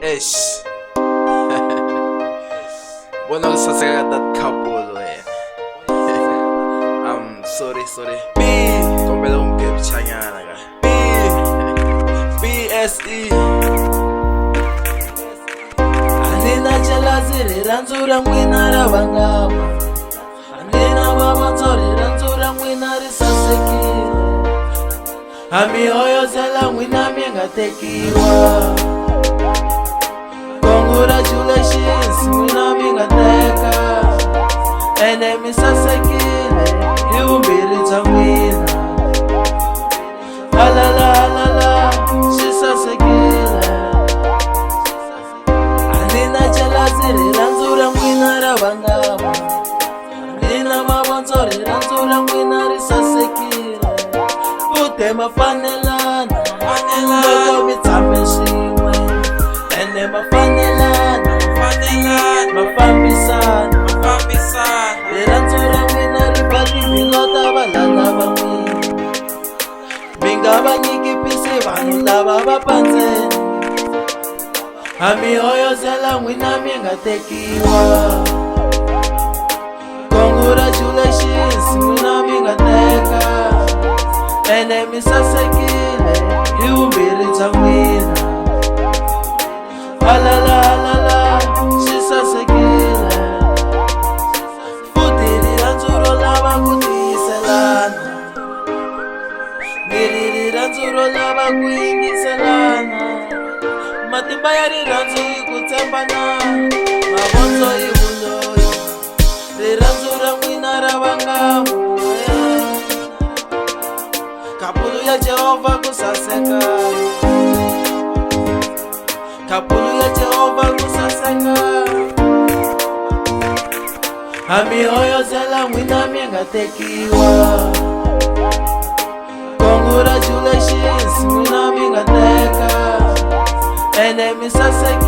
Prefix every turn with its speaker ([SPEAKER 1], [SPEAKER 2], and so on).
[SPEAKER 1] Eish. Bona ku saseka that couple wena. Sorry. Kombela ungiphe nyana ka. BSE.
[SPEAKER 2] Anina chalazi riranzura mwina ravangama. Anina mavanzo riranzura mwina risasekile. Amihoyozela mwina mingatekiwa. Congratulations mwina mingateka. Ene misasekile iumbirita mwina. Halala shisasekile. Anina chalazi riranzura mwina ravangama. Anina mavanzo riranzura mwina risasekile. Pute mafanelana loko mitshame swin'we. Ene mafanelana mafambisana. Rirandzura n'wina ri badimilota valala va n'wina. Mi nga va nyikipisi vanhu lava va pandzeni. Amihoyozela n'wina mi nga tekiwa. Congratulations n'wina mi nga teka. Ene misasekile iumbirhi bya n'wina. Halala shisasekile. Futhi rirandzuro lava ku tiyiselana. Miri rirandzuro lava ku yingiselana. Matimba ya rirhandzu hi ku tshembana. Mavondzo hi vuloyi. Rirhandzu ra n'wina ra vangama. Kapulu ya Jehova ku saseka. Kapulu ya Jehova ku saseka. Amihoyozela n'wina mi nga tekiwa. Congratulations n'wina mi nga teka. Ene mi saseka.